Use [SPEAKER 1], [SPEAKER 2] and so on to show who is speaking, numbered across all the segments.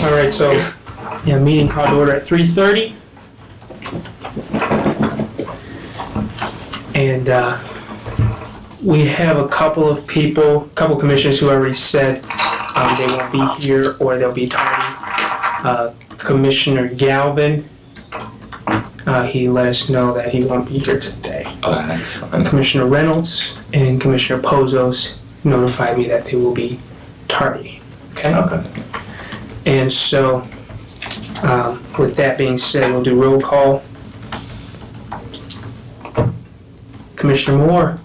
[SPEAKER 1] All right, so, yeah, meeting called to order at 3:30. And we have a couple commissioners who already said they won't be here or they'll be tardy. Commissioner Galvin, he let us know that he won't be here today. Commissioner Reynolds and Commissioner Pozos notified me that they will be tardy. Okay. And so, with that being said, we'll do roll call. Commissioner Moore.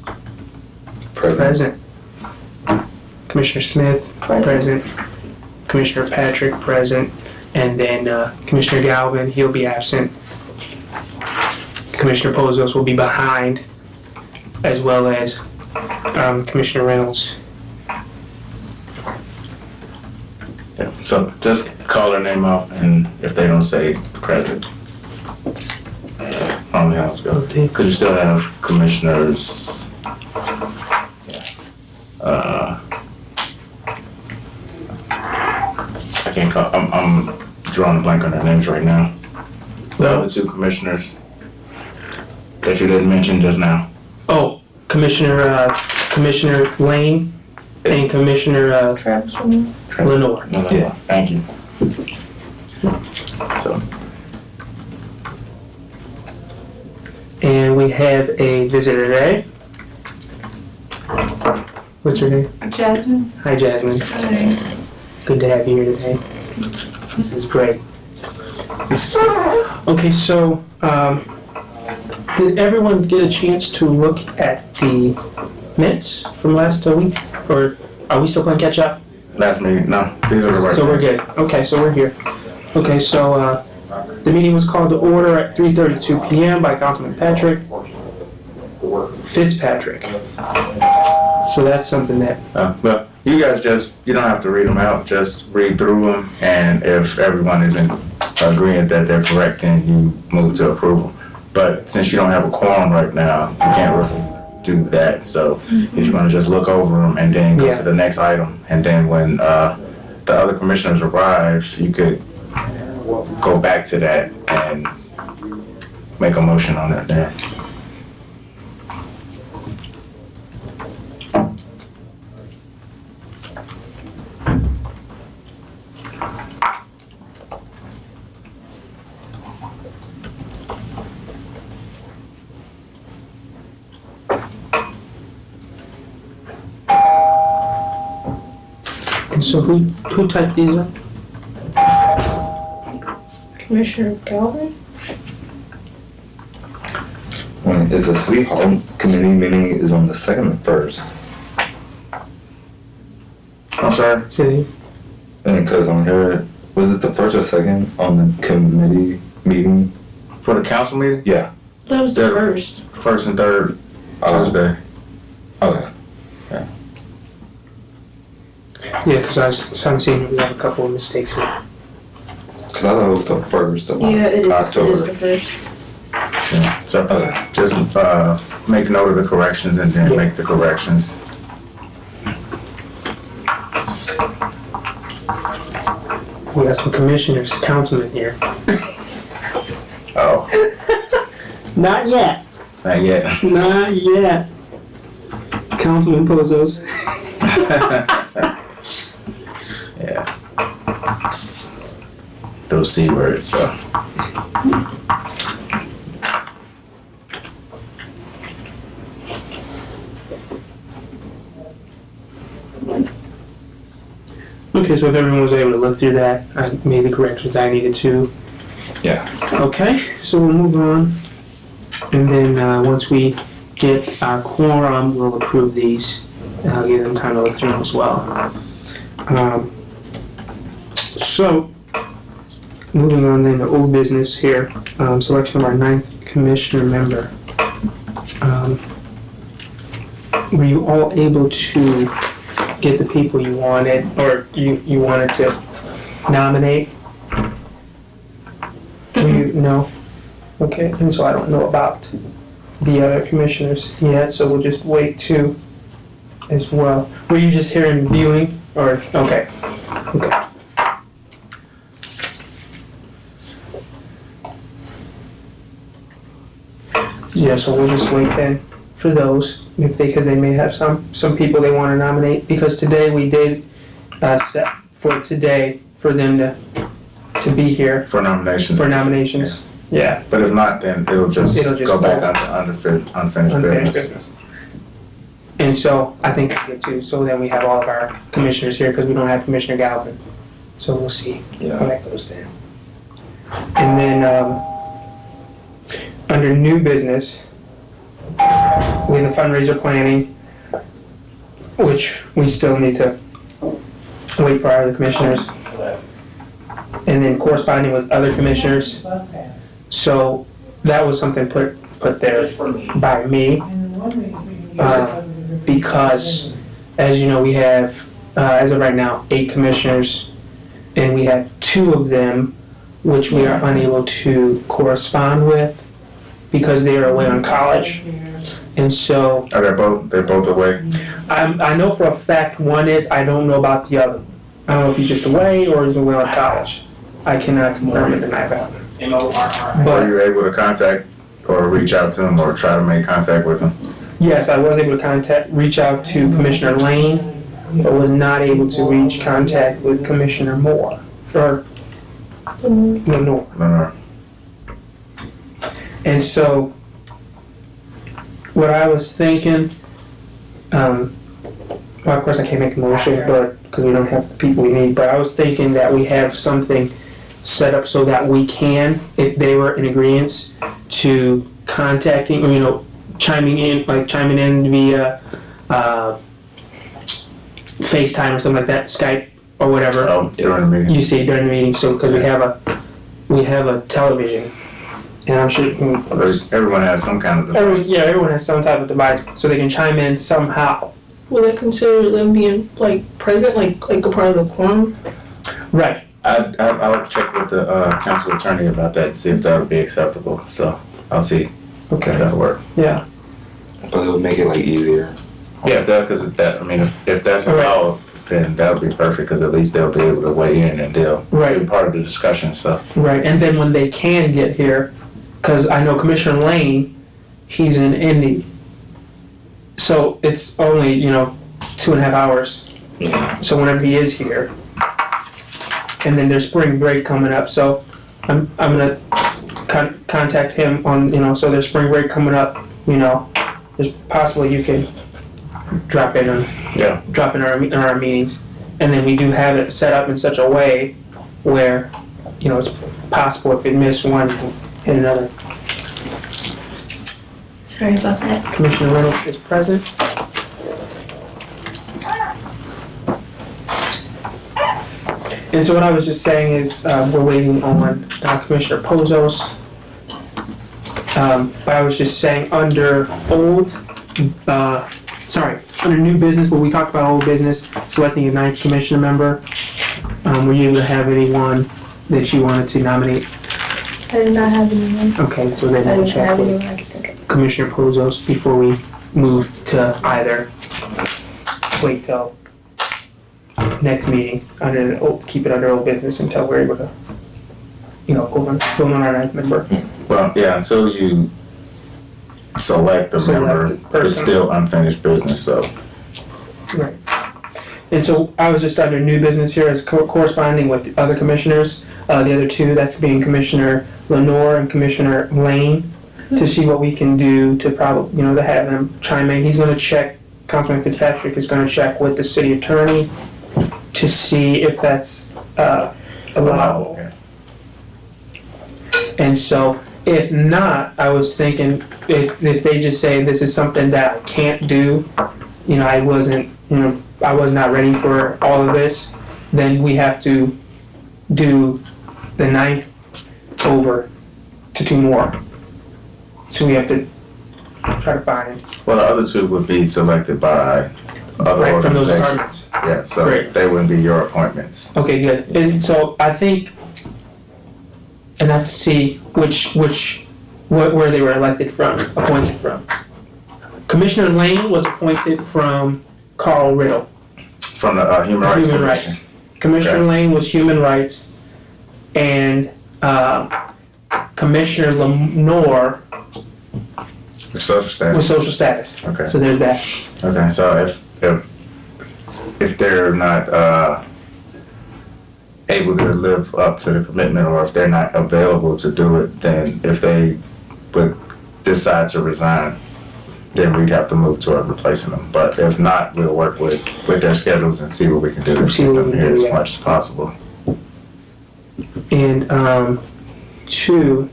[SPEAKER 1] Present. Commissioner Smith. Present. Commissioner Patrick. Present. And then Commissioner Galvin, he'll be absent. Commissioner Pozos will be behind, as well as Commissioner Reynolds.
[SPEAKER 2] Yeah, so just call their name out, and if they don't say present, let's go.
[SPEAKER 1] Okay.
[SPEAKER 2] Could you still have commissioners? I can't call. I'm drawing a blank on their names right now. The other two commissioners that you didn't mention just now.
[SPEAKER 1] Oh, Commissioner Lane and Commissioner Lenore.
[SPEAKER 2] Yeah, thank you. So.
[SPEAKER 1] And we have a visitor today. What's your name?
[SPEAKER 3] Jasmine.
[SPEAKER 1] Hi, Jasmine.
[SPEAKER 3] Hi.
[SPEAKER 1] Good to have you here today. This is great. Okay, so did everyone get a chance to look at the minutes from last week? Or are we still playing catch up?
[SPEAKER 2] Last meeting? No, these are the right
[SPEAKER 1] So we're good. Okay, so we're here. Okay, so the meeting was called to order at 3:32 p.m. by Councilman Fitzpatrick. So that's something that...
[SPEAKER 2] well, you guys you don't have to read them out, just read through them, and if everyone isn't agreeing that they're correct, then you move to approval. But since you don't have a quorum right now, you can't really do that. So if you're going to just look over them and then go to the next item, and then when the other commissioners arrive, you could go back to that and make a motion on it there.
[SPEAKER 1] And so who typed these up?
[SPEAKER 3] Commissioner Galvin?
[SPEAKER 4] Is the City Hall Committee meeting is on the 2nd or 1st?
[SPEAKER 2] I'm sorry?
[SPEAKER 1] City?
[SPEAKER 4] And because on here, was it the 1st or 2nd on the committee meeting?
[SPEAKER 2] For the council meeting?
[SPEAKER 4] Yeah.
[SPEAKER 3] That was the first.
[SPEAKER 2] First and third Tuesday.
[SPEAKER 4] Okay.
[SPEAKER 1] Yeah, because I'm seeing we have a couple of mistakes here.
[SPEAKER 4] Because I thought it was the 1st of
[SPEAKER 3] Yeah, it is.
[SPEAKER 4] October.
[SPEAKER 3] It is the first.
[SPEAKER 2] Yeah. So just make note of the corrections and then make the corrections.
[SPEAKER 1] We got some commissioners, councilmen here.
[SPEAKER 2] Oh,
[SPEAKER 1] Not yet.
[SPEAKER 2] not yet.
[SPEAKER 1] Not yet. Councilman Pozos.
[SPEAKER 2] Yeah. Those C words, so.
[SPEAKER 1] Okay, so if everyone was able to look through that, I made the corrections I needed to.
[SPEAKER 4] Yeah.
[SPEAKER 1] Okay, so we'll move on. And then once we get our quorum, we'll approve these. And I'll give them time to look through them as well. So, moving on then to old business here. Selection of our 9th commissioner member. Were you all able to get the people you wanted, or you wanted to nominate? No? Okay, and so I don't know about the other commissioners yet, so we'll just wait to as well. Were you just here in viewing, or, okay. Yeah, so we'll just wait then for those, because they may have some people they want to nominate, because today we did set for today for them to be here
[SPEAKER 2] For nominations.
[SPEAKER 1] for nominations. Yeah,
[SPEAKER 2] But if not, then it'll just go back onto unfinished
[SPEAKER 1] unfinished
[SPEAKER 2] business.
[SPEAKER 1] business. And so I think that's good too, so then we have all of our commissioners here, because we don't have Commissioner Galvin. So we'll see how that goes then. And then, under new business, we have the fundraiser planning, which we still need to wait for our other commissioners. And then corresponding with other commissioners. So that was something put there by me. Because, as you know, we have, as of right now, 8 commissioners, and we have 2 of them which we are unable to correspond with because they are away on college. And so
[SPEAKER 2] They're both away.
[SPEAKER 1] I know for a fact one is, I don't know about the other. I don't know if he's just away or he's away on college. I cannot confirm or deny that.
[SPEAKER 2] Were
[SPEAKER 1] But
[SPEAKER 2] you able to contact or reach out to him or try to make contact with him?
[SPEAKER 1] yes, I was able to reach out to Commissioner Lane, but was not able to reach contact with Commissioner Moore, or Lenore.
[SPEAKER 2] No.
[SPEAKER 1] And so, what I was thinking, well, of course I can't make a motion, but because we don't have the people we need, but I was thinking that we have something set up so that we can, if they were in agreement to contacting, or, chiming in via FaceTime or something like that, Skype or whatever.
[SPEAKER 2] Oh, during the meeting.
[SPEAKER 1] You see during the meeting, so because we have a television, and I'm sure
[SPEAKER 2] Everyone has some kind of device.
[SPEAKER 1] everyone has some type of device, so they can chime in somehow.
[SPEAKER 3] Will they consider them being present, like a part of the quorum?
[SPEAKER 1] Right.
[SPEAKER 2] I'll check with the council attorney about that and see if that would be acceptable. So I'll see if
[SPEAKER 1] Okay.
[SPEAKER 2] that'll work.
[SPEAKER 1] Yeah.
[SPEAKER 4] But it would make it easier.
[SPEAKER 2] Yeah, if that's
[SPEAKER 1] All right.
[SPEAKER 2] allowed, then that would be perfect because at least they'll be able to weigh in and they'll
[SPEAKER 1] Right.
[SPEAKER 2] be part of the discussion. So
[SPEAKER 1] Right. And then when they can get here, because I know Commissioner Lane, he's in Indy, so it's only 2.5 hours. So whenever he is here, and then there's spring break coming up, so I'm gonna contact him on so there's spring break coming up. There's possibly you can drop in in our meetings, and then we do have it set up in such a way where it's possible if it missed one, you can hit another.
[SPEAKER 3] Sorry about that.
[SPEAKER 1] Commissioner Reynolds is present. And so what I was just saying is we're waiting on Commissioner Pozos. But I was just saying under under new business, when we talked about old business, selecting a 9th commissioner member, were you able to have anyone that you wanted to nominate?
[SPEAKER 3] I did not have anyone.
[SPEAKER 1] Okay, so then
[SPEAKER 3] I
[SPEAKER 1] we'll
[SPEAKER 3] didn't
[SPEAKER 1] check
[SPEAKER 3] have
[SPEAKER 1] with
[SPEAKER 3] anyone I could think of.
[SPEAKER 1] Commissioner Pozos before we move to either wait till next meeting, keep it under old business until we're able to, fill in our 9th member.
[SPEAKER 2] well, yeah, until you select the member,
[SPEAKER 1] person.
[SPEAKER 2] it's still unfinished business. So
[SPEAKER 1] Right. And so I was just under new business here as corresponding with the other commissioners. The other 2, that's being Commissioner Lenore and Commissioner Lane, to see what we can do to probably, to have them chime in. He's going to check, Councilman Fitzpatrick is going to check with the city attorney to see if that's allowable.
[SPEAKER 2] yeah.
[SPEAKER 1] And so, if not, I was thinking if they just say this is something that I can't do, I was not ready for all of this, then we have to do the 9th over to 2 more. So we have to try to find
[SPEAKER 2] Well, the other 2 would be selected by other
[SPEAKER 1] right from those
[SPEAKER 2] organizations.
[SPEAKER 1] departments.
[SPEAKER 2] Yeah, so
[SPEAKER 1] Great.
[SPEAKER 2] they wouldn't be your appointments.
[SPEAKER 1] Okay, good. And so I think, and I have to see where they were appointed from. Commissioner Lane was appointed from Carl Riddle.
[SPEAKER 2] From the Human Rights Commission.
[SPEAKER 1] Commissioner
[SPEAKER 2] Okay.
[SPEAKER 1] Lane was Human Rights, and Commissioner Lenore
[SPEAKER 2] The social
[SPEAKER 1] with
[SPEAKER 2] status.
[SPEAKER 1] social status.
[SPEAKER 2] Okay.
[SPEAKER 1] So there's that.
[SPEAKER 2] Okay, so if they're not able to live up to the commitment, or if they're not available to do it, then if they would decide to resign, then we'd have to move toward replacing them. But if not, we'll work with their schedules and see what we can do to
[SPEAKER 1] See
[SPEAKER 2] keep
[SPEAKER 1] what
[SPEAKER 2] them
[SPEAKER 1] we can
[SPEAKER 2] here
[SPEAKER 1] do,
[SPEAKER 2] as
[SPEAKER 1] yeah.
[SPEAKER 2] much as possible.
[SPEAKER 1] And two.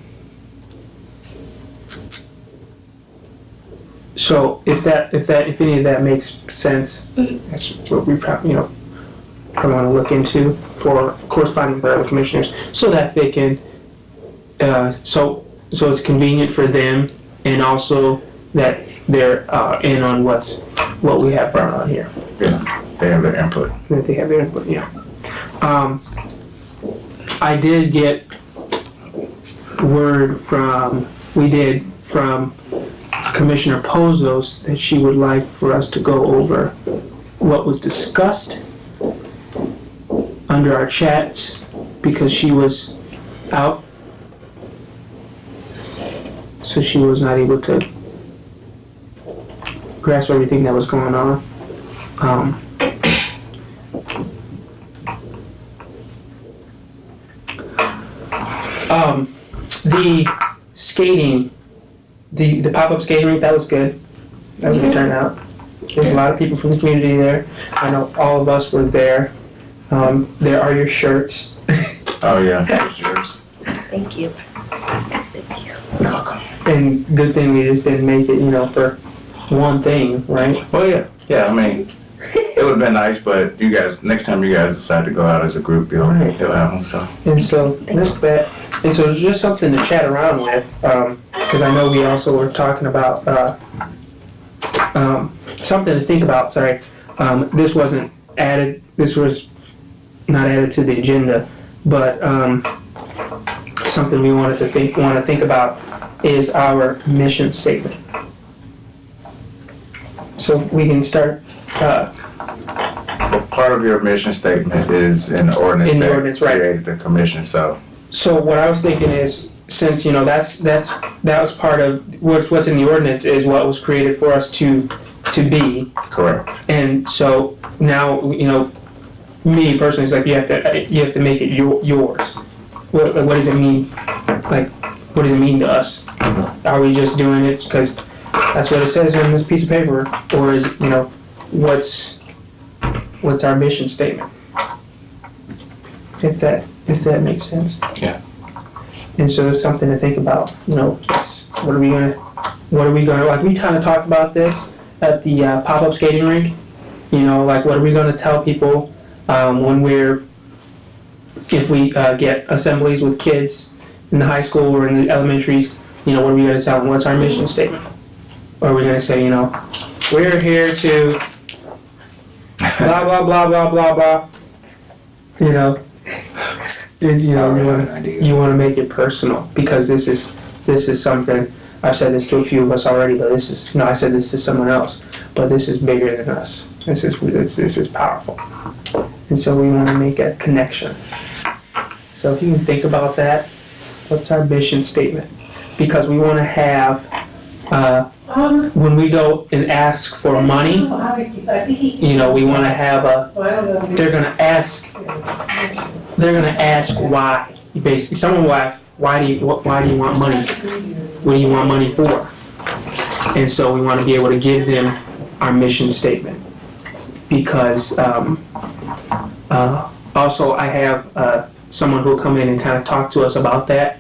[SPEAKER 1] So if any of that makes sense, that's what we probably want to look into for corresponding for other commissioners, so that they can, so it's convenient for them, and also that they're in on what we have brought on here.
[SPEAKER 2] Yeah, they have their input.
[SPEAKER 1] That they have their input. Yeah. I did get word from Commissioner Pozos that she would like for us to go over what was discussed under our chats, because she was out, so she was not able to grasp everything that was going on. The skating, the pop-up skating rink, that was good. That was a good turnout. There's a lot of people from the community there. I know all of us were there. There are your shirts.
[SPEAKER 2] Oh yeah, yours.
[SPEAKER 5] Thank you. Thank you.
[SPEAKER 2] You're welcome.
[SPEAKER 1] And good thing we just didn't make it, for one thing, right?
[SPEAKER 2] Well, yeah. I mean, it would have been nice, but you guys, next time you guys decide to go out as a group, you'll have them. So.
[SPEAKER 1] And so that's that. And so it's just something to chat around with, because I know we also were talking about something to think about. Sorry, this wasn't added. This was not added to the agenda, but something we want to think about is our mission statement. So we can start.
[SPEAKER 2] Well, part of your mission statement is in the ordinance that created the commission. So
[SPEAKER 1] what I was thinking is, since that was part of what's in the ordinance is what was created for us to be.
[SPEAKER 2] correct.
[SPEAKER 1] And so now me personally, it's like you have to make it yours. What does it mean? Like, what does it mean to us? Are we just doing it because that's what it says on this piece of paper, or is what's our mission statement? If that makes sense.
[SPEAKER 2] Yeah.
[SPEAKER 1] And so there's something to think about. What are we gonna like? We kind of talked about this at the pop-up skating rink. Like, what are we gonna tell people if we get assemblies with kids in the high school or in the elementaries? What are we gonna tell them? What's our mission statement? Or are we gonna say, we're here to blah blah blah blah blah blah. You want to make it personal, because this is something. I've said this to a few of us already, but I said this to someone else, but this is bigger than us. This is powerful, and so we want to make a connection. So if you can think about that, what's our mission statement? Because we want to have when we go and ask for money, we want to have they're going to ask why. Basically, someone will ask, why do you want money? What do you want money for? And so we want to be able to give them our mission statement. Because also I have someone who will come in and kind of talk to us about that.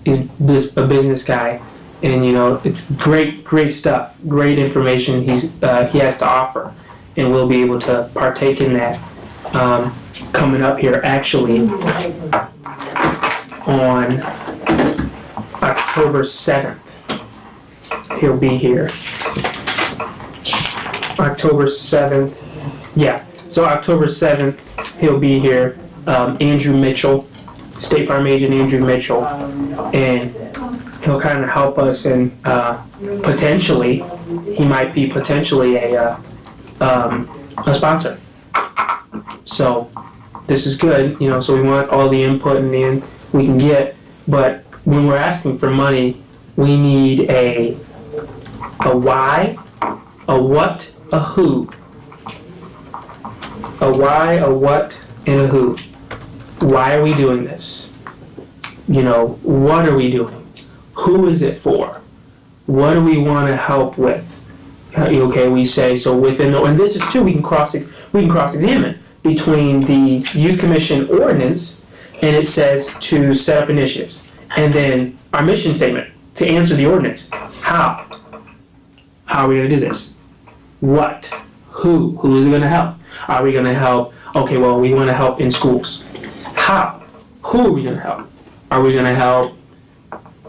[SPEAKER 1] Is a business guy, and it's great stuff, great information he has to offer, and we'll be able to partake in that coming up here actually on October 7th. He'll be here. October 7th. Yeah. So October 7th, he'll be here. Andrew Mitchell, State Farm agent Andrew Mitchell, and he'll kind of help us, and potentially, he might be potentially a sponsor. So this is good, so we want all the input and we can get, but when we're asking for money, we need a why, a what, a who. A why, a what, and a who. Why are we doing this? What are we doing? Who is it for? What do we want to help with? Okay, we say, so within and this is too, we can cross-examine between the Youth Commission ordinance, and it says to set up initiatives. And then our mission statement, to answer the ordinance. How? How are we going to do this? What? Who? Who is it going to help? Are we going to help? Okay, well, we want to help in schools. How? Who are we going to help? Are we going to help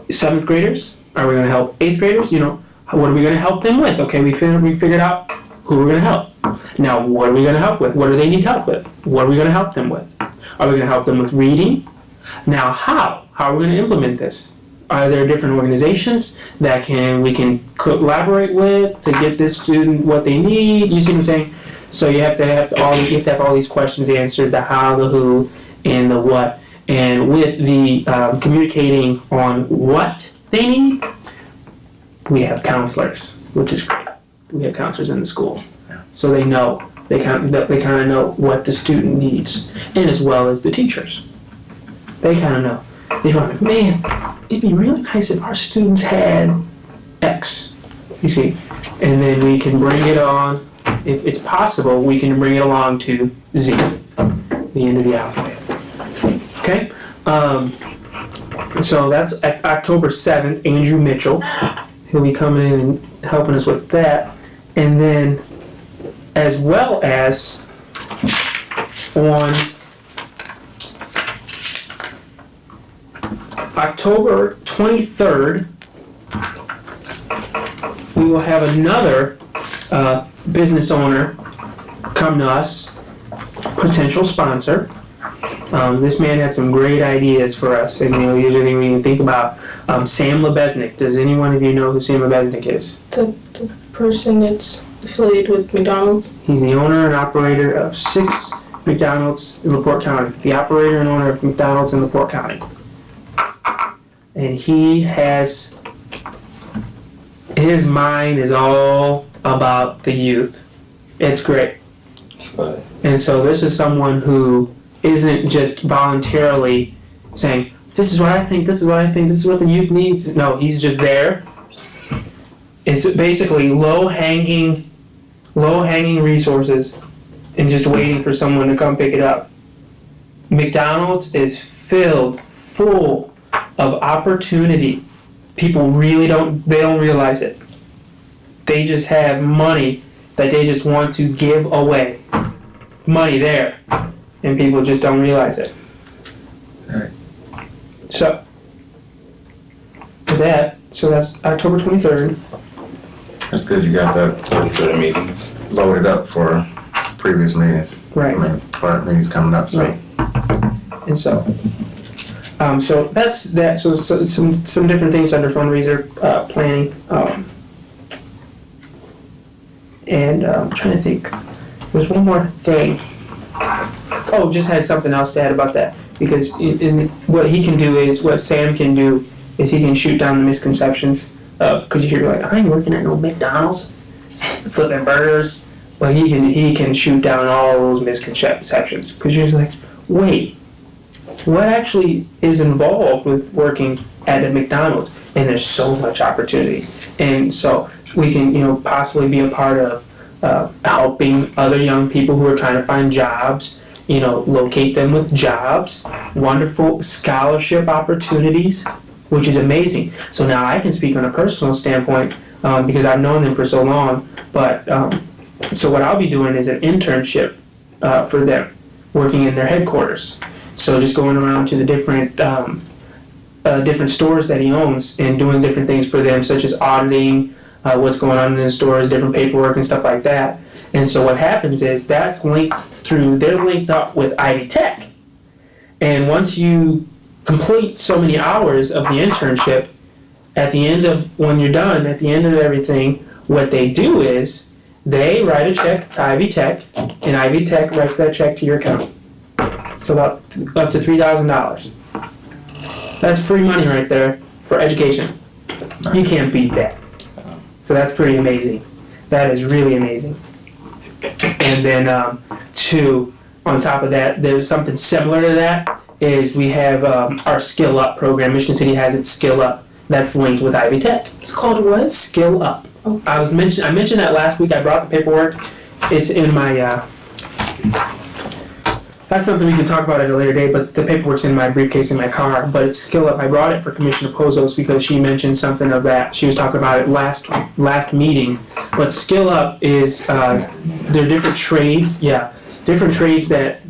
[SPEAKER 1] 7th graders? Are we going to help 8th graders? What are we going to help them with? Okay, we figured out who we're going to help. Now, what are we going to help with? What do they need help with? What are we going to help them with? Are we going to help them with reading? Now, how? How are we going to implement this? Are there different organizations that we can collaborate with to get this student what they need? You see what I'm saying? So you have to have all these questions answered: the how, the who, and the what. And with the communicating on what they need, we have counselors, which is great. We have counselors in the school, so they know they kind of know what the student needs, and as well as the teachers, they kind of know. They're like, man, it'd be really nice if our students had X, you see, and then we can bring it on. If it's possible, we can bring it along to Z, the end of the alphabet. Okay, so that's October 7th. Andrew Mitchell, he'll be coming in and helping us with that, and then as well as on October 23rd, we will have another business owner come to us, potential sponsor. This man had some great ideas for us, and usually we can think about Sam Lebesnick. Does anyone of you know who Sam Lebesnick is?
[SPEAKER 3] The person that's affiliated with McDonald's.
[SPEAKER 1] He's the owner and operator of 6 McDonald's in LaPorte County. The operator and owner of McDonald's in LaPorte County. And his mind is all about the youth. It's great. And so this is someone who isn't just voluntarily saying, this is what I think, this is what I think, this is what the youth needs. No, he's just there. It's basically low-hanging resources and just waiting for someone to come pick it up. McDonald's is full of opportunity. People really don't realize it. They just have money that they just want to give away. Money there. And people just don't realize it.
[SPEAKER 2] Alright.
[SPEAKER 1] So that's October 23rd.
[SPEAKER 2] That's good you got that
[SPEAKER 4] For the meeting.
[SPEAKER 2] loaded up for previous meetings.
[SPEAKER 1] Right.
[SPEAKER 2] Part meetings coming up, so.
[SPEAKER 1] Right. And so that's that. So some different things under fundraiser planning. And I'm trying to think. There's one more thing. Oh, just had something else to add about that. Because what Sam can do is he can shoot down the misconceptions of, because you hear like, I ain't working at no McDonald's flipping burgers, but he can shoot down all those misconceptions, because you're just like, wait, what actually is involved with working at a McDonald's? And there's so much opportunity, and so we can possibly be a part of helping other young people who are trying to find jobs, locate them with jobs, wonderful scholarship opportunities, which is amazing. So now I can speak on a personal standpoint because I've known them for so long. But so what I'll be doing is an internship for them, working in their headquarters. So just going around to the different stores that he owns and doing different things for them, such as auditing what's going on in the stores, different paperwork and stuff like that. And so what happens is they're linked up with Ivy Tech. And once you complete so many hours of the internship, when you're done, at the end of everything, what they do is they write a check to Ivy Tech, and Ivy Tech writes that check to your account. So up to $3,000. That's free money right there for education. You can't beat that. So that's pretty amazing. That is really amazing. And then on top of that, there's something similar to that, is we have our Skill Up program. Michigan City has its Skill Up that's linked with Ivy Tech.
[SPEAKER 3] It's called what?
[SPEAKER 1] Skill Up.
[SPEAKER 3] Okay.
[SPEAKER 1] I mentioned that last week. I brought the paperwork. It's in my that's something we can talk about at a later date, but the paperwork's in my briefcase in my car. But it's Skill Up. I brought it for Commissioner Pozos because she mentioned something of that. She was talking about it last meeting. But Skill Up is they're different trades. Yeah, different trades that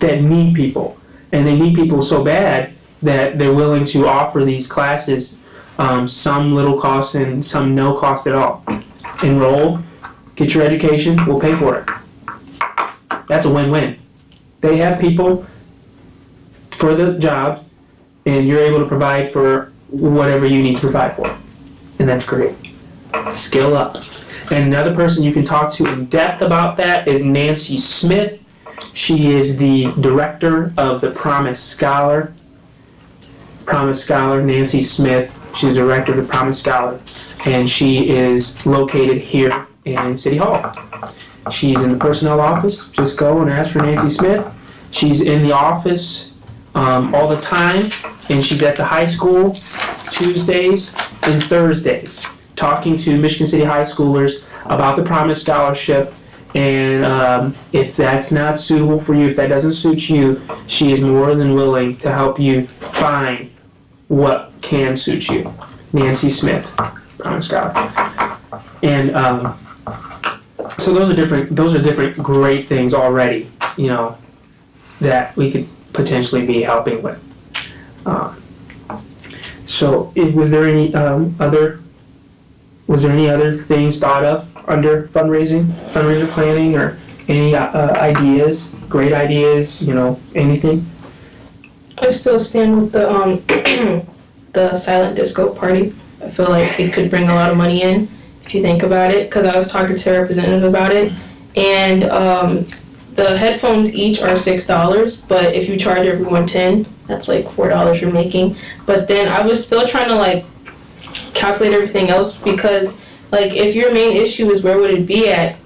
[SPEAKER 1] need people, and they need people so bad that they're willing to offer these classes, some little cost and some no cost at all. Enroll, get your education, we'll pay for it. That's a win-win. They have people for the job, and you're able to provide for whatever you need to provide for. And that's great. Skill Up. And another person you can talk to in depth about that is Nancy Smith. She is the director of the Promise Scholar. Promise Scholar, Nancy Smith. She's the director of the Promise Scholar. And she is located here in City Hall. She's in the personnel office. Just go and ask for Nancy Smith. She's in the office all the time, and she's at the high school Tuesdays and Thursdays, talking to Michigan City high schoolers about the Promise Scholarship. And if that's not suitable for you, if that doesn't suit you, she is more than willing to help you find what can suit you. Nancy Smith, Promise Scholar. And so those are different great things already, that we could potentially be helping with. Was there any other things thought of under fundraiser planning, or any ideas, great ideas, anything?
[SPEAKER 3] I still stand with the the silent disco party. I feel like it could bring a lot of money in if you think about it, because I was talking to a representative about it, and the headphones each are $6, but if you charge everyone $10, that's like $4 you're making. But then I was still trying to calculate everything else, because if your main issue is where would it be at,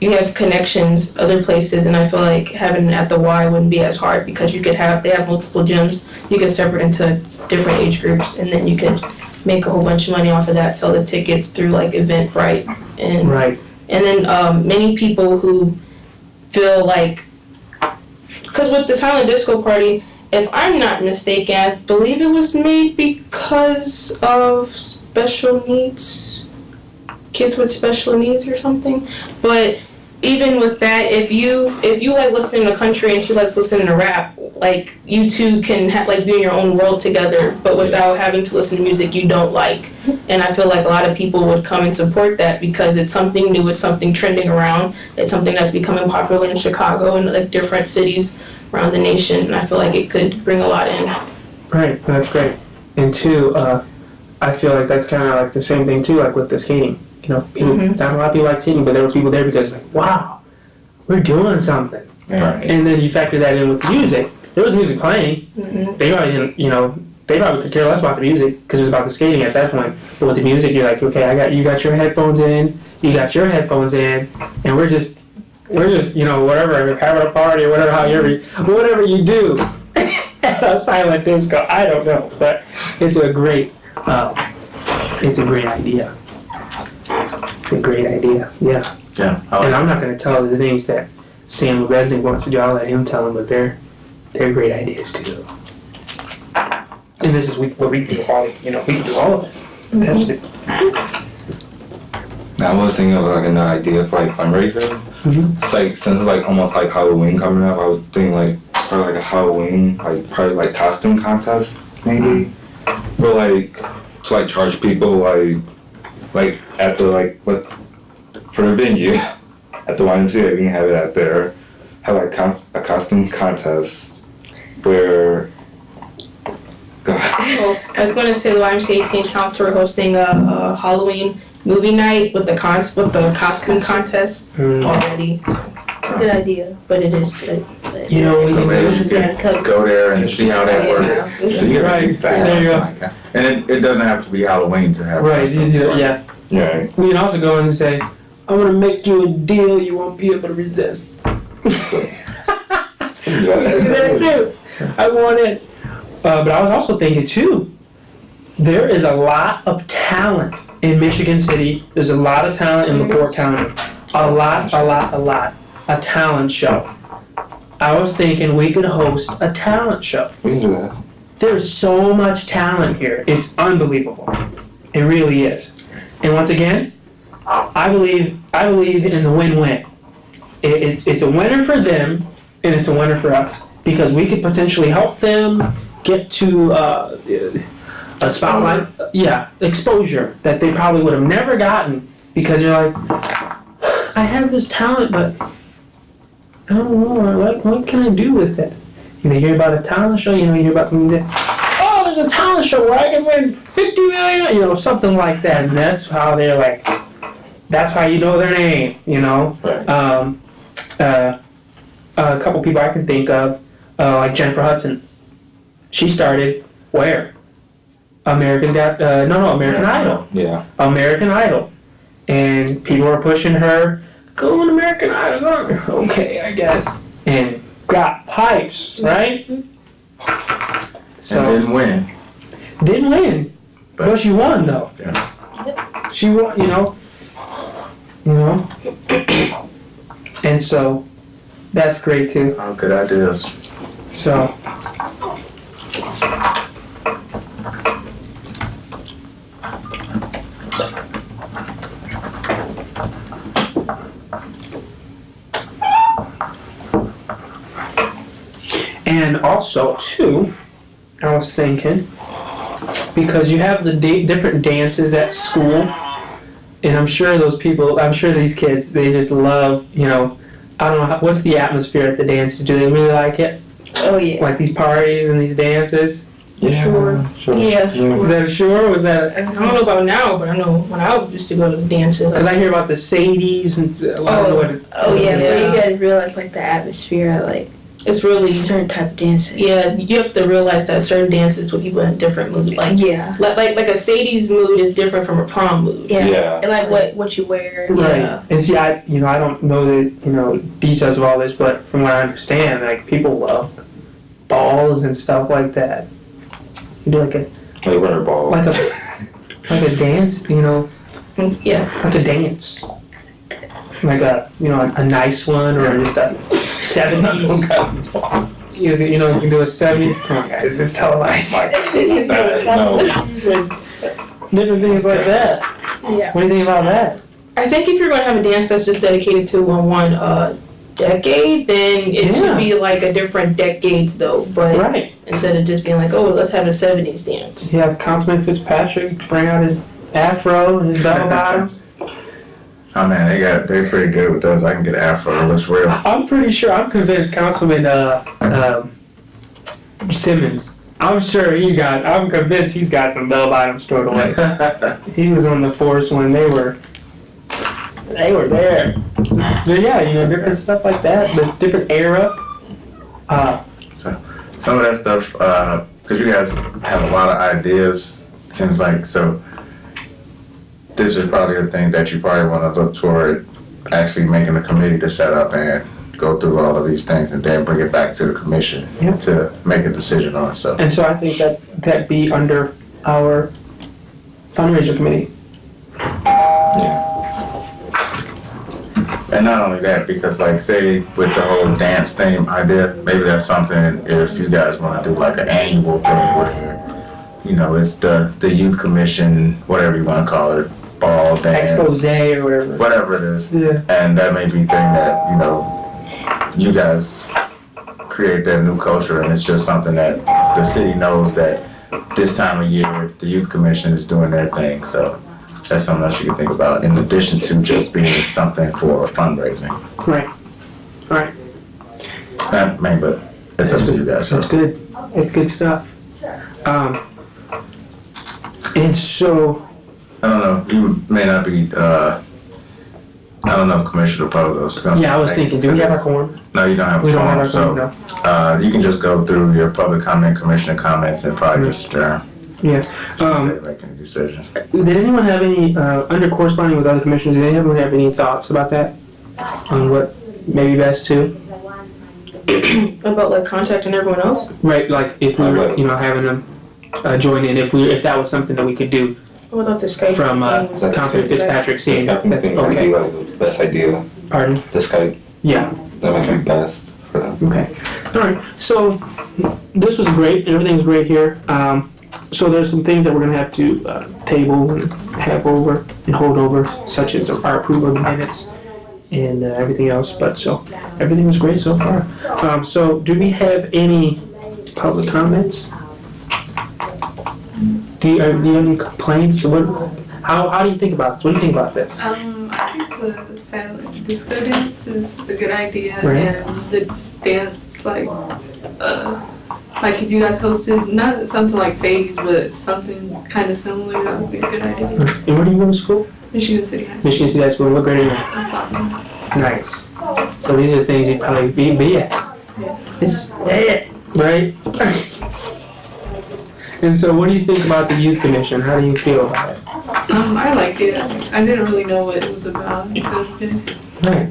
[SPEAKER 3] you have connections other places, and I feel like having it at the Y wouldn't be as hard, because they have multiple gyms. You can separate into different age groups, and then you could make a whole bunch of money off of that, sell the tickets through Eventbrite. And
[SPEAKER 1] right.
[SPEAKER 3] And then many people who feel because with the silent disco party, if I'm not mistaken, I believe it was made because of special needs, kids with special needs or something. But even with that, if you like listening to country and she likes listening to rap, you two can be in your own world together, but without having to listen to music you don't like. And I feel like a lot of people would come and support that, because it's something new, it's something trending around, it's something that's becoming popular in Chicago and different cities around the nation, and I feel like it could bring a lot in.
[SPEAKER 1] Right, that's great. And two, I feel like that's kind of the same thing too, with the skating. People, not a lot of people like skating, but there were people there because wow, we're doing something.
[SPEAKER 2] Right.
[SPEAKER 1] And then you factor that in with the music. There was music playing.
[SPEAKER 3] Mm-hmm.
[SPEAKER 1] They probably didn't, they probably could care less about the music because it was about the skating at that point. But with the music, you're like, okay, you got your headphones in, and we're just whatever, having a party or whatever you do at a silent disco. I don't know, but it's a great idea. It's a great idea, yeah.
[SPEAKER 2] Yeah.
[SPEAKER 1] And I'm not going to tell the things that Sam Resnick wants to do. I'll let him tell them, but they're great ideas too. And this is what we can do all. We can do all of this. Potentially.
[SPEAKER 4] Now I was thinking of an idea for fundraising.
[SPEAKER 1] Mm-hmm.
[SPEAKER 4] It's since it's almost Halloween coming up, I was thinking probably a Halloween probably costume contest maybe for to charge people at the for the venue at the YMCA. We can have it out there. Have a costume contest where.
[SPEAKER 3] Well, I was going to say the YMCA Teen Council are hosting a Halloween movie night with the costume contest already. It's a good idea, but it is good.
[SPEAKER 5] it.
[SPEAKER 1] You know, we
[SPEAKER 2] So
[SPEAKER 1] can
[SPEAKER 2] maybe you
[SPEAKER 5] Yeah,
[SPEAKER 2] can go there and see how that works.
[SPEAKER 4] So you get
[SPEAKER 1] Right, there you go.
[SPEAKER 2] And it doesn't have to be Halloween to have
[SPEAKER 1] Right,
[SPEAKER 2] custom
[SPEAKER 1] yeah.
[SPEAKER 4] Yeah.
[SPEAKER 1] We can also go in and say, I'm gonna make you a deal you won't be able to resist. That too. I want it. But I was also thinking too, there is a lot of talent in Michigan City. There's a lot of talent in LaPorte County. A lot. A talent show. I was thinking we could host a talent show.
[SPEAKER 4] We can do that.
[SPEAKER 1] There's so much talent here. It's unbelievable. It really is. And once again, I believe in the win-win. It's a winner for them, and it's a winner for us because we could potentially help them get to a spotlight, exposure that they probably would have never gotten because they're like, I have this talent, but I don't know, what can I do with it? You hear about a talent show, you hear about something that, oh, there's a talent show where I can win $50 million, something like that. And that's how they're like, that's how you know their name,
[SPEAKER 4] Right.
[SPEAKER 1] A couple people I can think of, like Jennifer Hudson. She started where? American Idol.
[SPEAKER 4] Yeah.
[SPEAKER 1] American Idol. And people were pushing her, go on American Idol. Okay, I guess. And got pipes, right? So
[SPEAKER 2] and didn't win.
[SPEAKER 1] Didn't win. But she won though.
[SPEAKER 2] Yeah.
[SPEAKER 1] She won, And so that's great too.
[SPEAKER 2] Oh, good ideas.
[SPEAKER 1] So and also too, I was thinking, because you have the different dances at school, and I'm sure these kids, they just love, I don't know, what's the atmosphere at the dances? Do they really like it?
[SPEAKER 5] Oh yeah.
[SPEAKER 1] Like these parties and these dances?
[SPEAKER 4] Yeah.
[SPEAKER 5] Sure. Yeah.
[SPEAKER 1] Was that a sure? Or was that
[SPEAKER 3] I don't know about now, but I know when I used to go to the dances.
[SPEAKER 1] because I hear about the Sadies and I don't know what it,
[SPEAKER 5] Oh yeah, but
[SPEAKER 3] Yeah.
[SPEAKER 5] you gotta realize like the atmosphere at like
[SPEAKER 3] It's really
[SPEAKER 5] certain type of dances.
[SPEAKER 3] yeah. You have to realize that certain dances put people in a different mood. Like
[SPEAKER 5] Yeah.
[SPEAKER 3] like a Sadie's mood is different from a prom mood.
[SPEAKER 5] Yeah.
[SPEAKER 4] Yeah.
[SPEAKER 5] And like what you wear.
[SPEAKER 1] right.
[SPEAKER 3] Yeah.
[SPEAKER 1] And see, I don't know the details of all this, but from what I understand, like people love balls and stuff like that. You do like a
[SPEAKER 4] rubber ball.
[SPEAKER 1] like a dance,
[SPEAKER 3] Yeah.
[SPEAKER 1] like a dance, like a nice one or just a 70s. You can do a 70s. Come on, guys, it's televised.
[SPEAKER 4] No.
[SPEAKER 1] Different things like that.
[SPEAKER 5] Yeah.
[SPEAKER 1] What do you think about that?
[SPEAKER 3] I think if you're going to have a dance that's just dedicated to one decade, then it
[SPEAKER 1] Yeah.
[SPEAKER 3] should be like a different decades though. But
[SPEAKER 1] Right.
[SPEAKER 3] instead of just being like, oh, let's have a 70s dance.
[SPEAKER 1] You have Councilman Fitzpatrick bring out his afro and his bell bottoms.
[SPEAKER 2] Oh man, they're pretty good with those. I can get an afro. It looks real.
[SPEAKER 1] I'm convinced Councilman Simmons. I'm convinced he's got some bell bottoms stored away. He was on the force when they were there. But yeah, different stuff like that, the different era.
[SPEAKER 2] Some of that stuff, because you guys have a lot of ideas, it seems like, so this is probably a thing that you probably want to look toward actually making a committee to set up and go through all of these things and then bring it back to the commission
[SPEAKER 1] Yeah.
[SPEAKER 2] to make a decision on. So
[SPEAKER 1] And so I think that be under our fundraiser committee.
[SPEAKER 2] And not only that, because like say with the whole dance theme idea, maybe that's something if you guys want to do like an annual thing where, it's the youth commission, whatever you want to call it, ball, dance,
[SPEAKER 1] Expose or
[SPEAKER 2] whatever it is.
[SPEAKER 1] Yeah.
[SPEAKER 2] And that may be thing that, you guys create that new culture and it's just something that the city knows that this time of year the youth commission is doing their thing. So that's something else you can think about in addition to just being something for fundraising.
[SPEAKER 1] Right.
[SPEAKER 2] But it's up to you guys.
[SPEAKER 1] That's good. It's good stuff. And so
[SPEAKER 2] I don't know, you may not be I don't know if Commissioner Pogo's gonna.
[SPEAKER 1] Yeah, I was thinking, do we have our quorum?
[SPEAKER 2] No, you don't have a
[SPEAKER 1] We don't have
[SPEAKER 2] quorum,
[SPEAKER 1] our
[SPEAKER 2] so,
[SPEAKER 1] quorum, no.
[SPEAKER 2] you can just go through your public comment, commissioner comments, and probably just,
[SPEAKER 1] Yeah.
[SPEAKER 2] making a decision.
[SPEAKER 1] Did anyone have any, under corresponding with other commissions, did anyone have any thoughts about that? On what may be best too?
[SPEAKER 3] About like contacting everyone else.
[SPEAKER 1] Right, like if we were, having them join in, if that was something that we could do
[SPEAKER 3] What about the Skype?
[SPEAKER 1] from Compton Fitzpatrick seeing.
[SPEAKER 4] This
[SPEAKER 1] That's
[SPEAKER 4] thing might
[SPEAKER 1] okay.
[SPEAKER 4] be like the best idea.
[SPEAKER 1] Pardon?
[SPEAKER 4] The Skype,
[SPEAKER 1] Yeah.
[SPEAKER 4] that might be best for them.
[SPEAKER 1] Okay. All right. So this was great. Everything's great here. So there's some things that we're gonna have to table and have over and hold over, such as our approval of the minutes and everything else. But so everything was great so far. So do we have any public comments? Do you have any complaints? How do you think about this? What do you think about this?
[SPEAKER 6] I think the silent disco dance is a good idea,
[SPEAKER 1] Right.
[SPEAKER 6] and the dance, like if you guys hosted, not something like Sadie's, but something kind of similar, that would be a good idea.
[SPEAKER 1] And where do you go to school?
[SPEAKER 6] Michigan City High School.
[SPEAKER 1] Michigan City High School. What grade are you in?
[SPEAKER 6] And sophomore.
[SPEAKER 1] Nice. So these are the things you'd probably be at. It's it, right? And so what do you think about the youth commission? How do you feel about it?
[SPEAKER 6] I liked it. I didn't really know what it was about until today.
[SPEAKER 1] Right.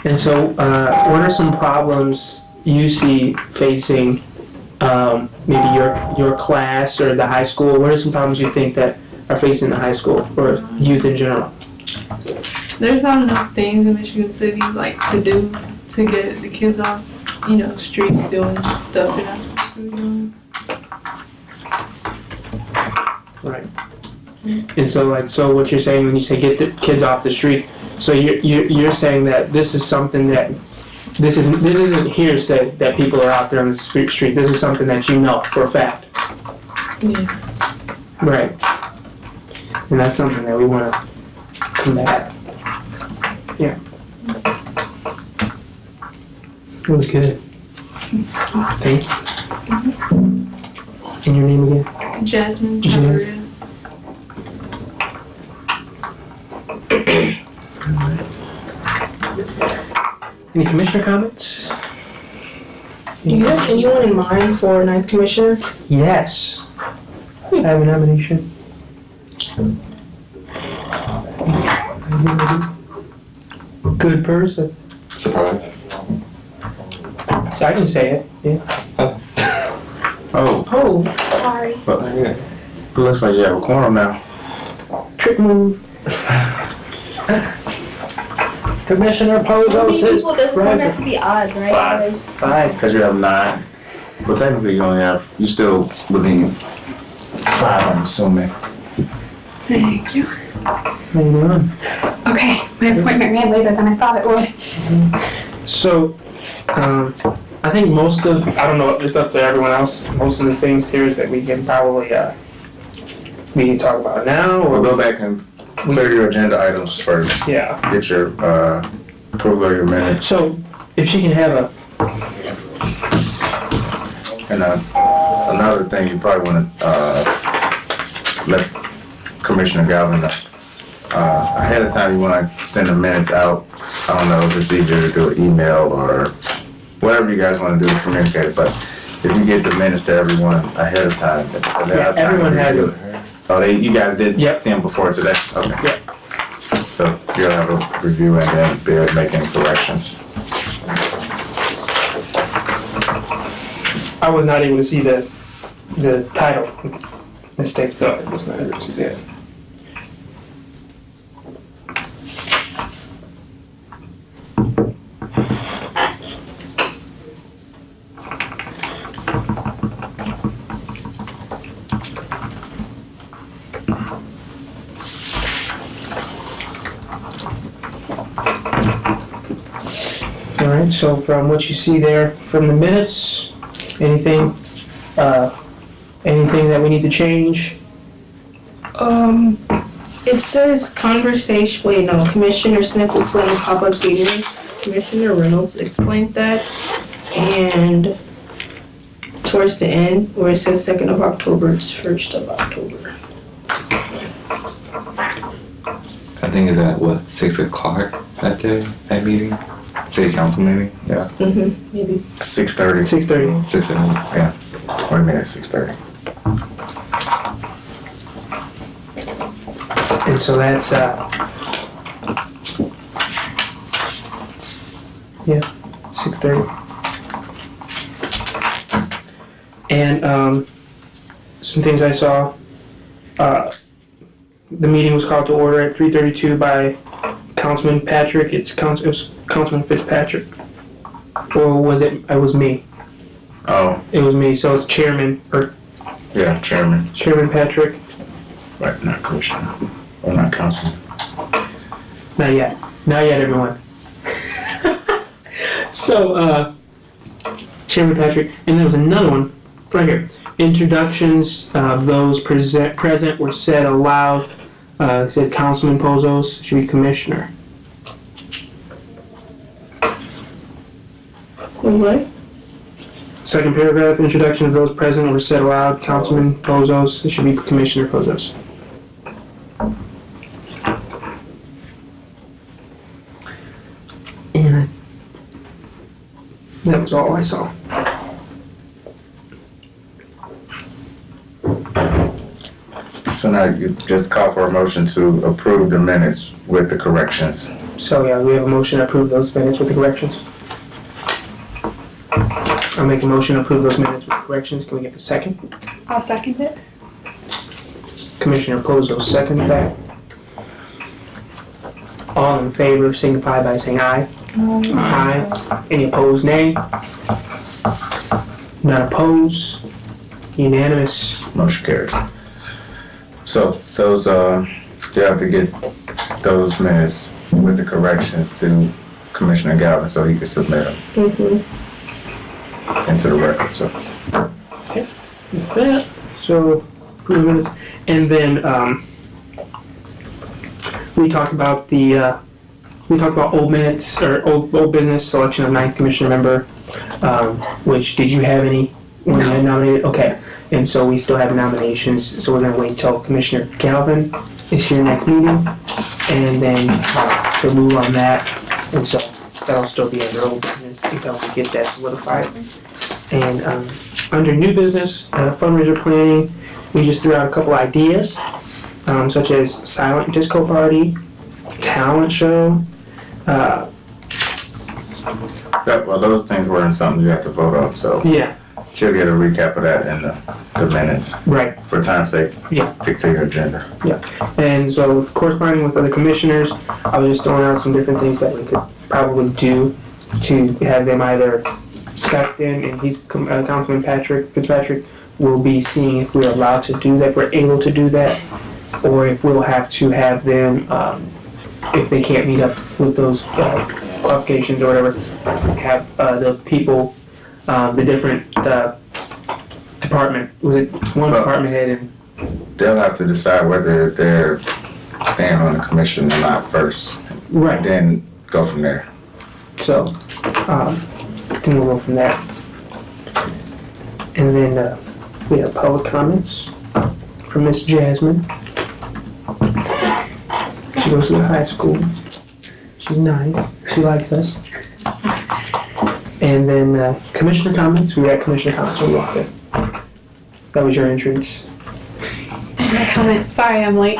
[SPEAKER 1] And so what are some problems you see facing maybe your class or the high school? What are some problems you think that are facing the high school or youth in general?
[SPEAKER 6] There's not enough things in Michigan City to do to get the kids off, streets doing stuff they're not supposed to be doing.
[SPEAKER 1] Right. And so what you're saying when you say get the kids off the streets, so you're saying that this is something that this isn't hearsay that people are out there on the streets. This is something that you know for a fact.
[SPEAKER 6] Yeah.
[SPEAKER 1] Right. And that's something that we want to combat. Yeah. It was good. Thank you. And your name again?
[SPEAKER 6] Jasmine.
[SPEAKER 1] Jasmine. Any commissioner comments?
[SPEAKER 3] Do you have anyone in mind for ninth commissioner?
[SPEAKER 1] Yes. I have a nomination. Good person.
[SPEAKER 4] Surprise.
[SPEAKER 1] So I can say it. Yeah.
[SPEAKER 2] Oh,
[SPEAKER 3] Oh, sorry.
[SPEAKER 2] but it looks like you have a quorum now.
[SPEAKER 1] Trick move. Commissioner
[SPEAKER 5] How
[SPEAKER 1] Pozo
[SPEAKER 5] many
[SPEAKER 1] says
[SPEAKER 5] people does it have
[SPEAKER 1] present.
[SPEAKER 5] to be odd, right?
[SPEAKER 2] Five.
[SPEAKER 5] Like,
[SPEAKER 1] Five.
[SPEAKER 2] Because you have 9. Well, technically you only have, you still within 5, I'm assuming.
[SPEAKER 6] Thank you.
[SPEAKER 1] How you doing?
[SPEAKER 6] Okay, my appointment ran later than I thought it would.
[SPEAKER 1] So, I think most of, I don't know, it's up to everyone else. Most of the things here that we can probably, we can talk about now
[SPEAKER 2] We'll
[SPEAKER 1] or
[SPEAKER 2] go back and clear your agenda items first.
[SPEAKER 1] yeah.
[SPEAKER 2] Get your approval of your minutes.
[SPEAKER 1] So, if she can have a,
[SPEAKER 2] And another thing you probably want to let Commissioner Galvin know. Ahead of time, you want to send the minutes out. I don't know if it's easier to do an email or whatever you guys want to do to communicate, but if you get the minutes to everyone ahead of time, if they have time
[SPEAKER 1] everyone
[SPEAKER 2] to
[SPEAKER 1] has
[SPEAKER 2] review
[SPEAKER 1] it.
[SPEAKER 2] Oh, you guys did
[SPEAKER 1] Yep.
[SPEAKER 2] see them before today? Okay.
[SPEAKER 1] Yep.
[SPEAKER 2] So you'll have a review and then be able to make any corrections.
[SPEAKER 1] I was not able to see the title mistakes though. I was not able to see that. All right, so from what you see there, from the minutes, anything that we need to change?
[SPEAKER 3] It says conversation, wait, no, Commissioner Smith explained the pop-ups meeting. Commissioner Reynolds explained that. And towards the end, where it says 2nd of October, it's 1st of October.
[SPEAKER 4] I think it's at what 6 o'clock that day. That meeting, city council meeting. Yeah,
[SPEAKER 3] Maybe.
[SPEAKER 2] 6:30.
[SPEAKER 1] 6:30.
[SPEAKER 4] 6 o'clock.
[SPEAKER 2] Yeah. Wait a minute, 6:30.
[SPEAKER 1] And so that's, yeah, 6:30. And some things I saw, the meeting was called to order at 3:32 by Councilman Patrick. It was Councilman Fitzpatrick. Or was it? It was me.
[SPEAKER 2] Oh,
[SPEAKER 1] It was me. So it's Chairman
[SPEAKER 2] yeah, chairman.
[SPEAKER 1] Chairman Patrick.
[SPEAKER 2] Right, not commissioner. Or not councilman.
[SPEAKER 1] Not yet. Not yet, everyone. So, Chairman Patrick, and there was another one right here. Introductions of those present were said aloud. It said Councilman Pozos should be commissioner.
[SPEAKER 3] What?
[SPEAKER 1] Second paragraph, introduction of those present were said aloud. Councilman Pozos should be Commissioner Pozos. And that was all I saw.
[SPEAKER 2] So now you just call for a motion to approve the minutes with the corrections.
[SPEAKER 1] So yeah, we have a motion to approve those minutes with the corrections. I'll make a motion to approve those minutes with corrections. Can we get the second?
[SPEAKER 6] I'll second it.
[SPEAKER 1] Commissioner Pozos, second that. All in favor signify by saying aye. Aye. Any opposed, nay? None opposed. Unanimous.
[SPEAKER 2] Motion carries. So those, you have to get those minutes with the corrections to Commissioner Galvin so he can submit them into the record, so.
[SPEAKER 1] Is that? So, approve minutes. And then, we talked about old minutes, or old business, selection of ninth commissioner member, which, did you have any when you had nominated? Okay. And so we still have nominations, so we're gonna wait until Commissioner Galvin is here next meeting, and then, to move on that, and so that'll still be under old business until we get that solidified. And, under new business, fundraiser planning, we just threw out a couple ideas, such as silent disco party, talent show,
[SPEAKER 2] Well, those things weren't something you have to vote on, so
[SPEAKER 1] yeah,
[SPEAKER 2] she'll get a recap of that in the minutes.
[SPEAKER 1] right.
[SPEAKER 2] For time's sake,
[SPEAKER 1] Yeah.
[SPEAKER 2] stick to your agenda.
[SPEAKER 1] And so corresponding with other commissioners, I was just throwing out some different things that we could probably do to have them either Skype in, and he's Councilman Fitzpatrick will be seeing if we're allowed to do that, if we're able to do that, or if we'll have to have them, if they can't meet up with those qualifications or whatever, have the people, the different department, was it one department head and
[SPEAKER 2] They'll have to decide whether they're staying on the commission or not first,
[SPEAKER 1] right.
[SPEAKER 2] then go from there.
[SPEAKER 1] So, then we'll go from that. And then we have public comments from Miss Jasmine. She goes to the high school. She's nice. She likes us. And then commissioner comments. We got commissioner comments when we walked in. That was your entrance.
[SPEAKER 7] My comment. Sorry, I'm late.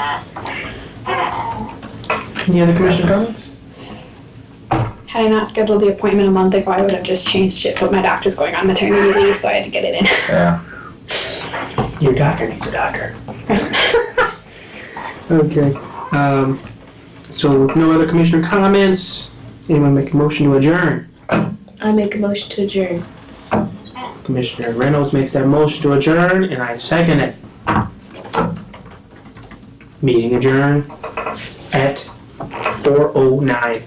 [SPEAKER 1] Any other commissioner comments?
[SPEAKER 7] Had I not scheduled the appointment a month ago, I would have just changed it, but my doctor's going on maternity leave, so I had to get it in.
[SPEAKER 2] Yeah.
[SPEAKER 1] Your doctor needs a doctor. Okay. So with no other commissioner comments, anyone make a motion to adjourn?
[SPEAKER 5] I make a motion to adjourn.
[SPEAKER 1] Commissioner Reynolds makes that motion to adjourn, and I second it. Meeting adjourned at 4:09.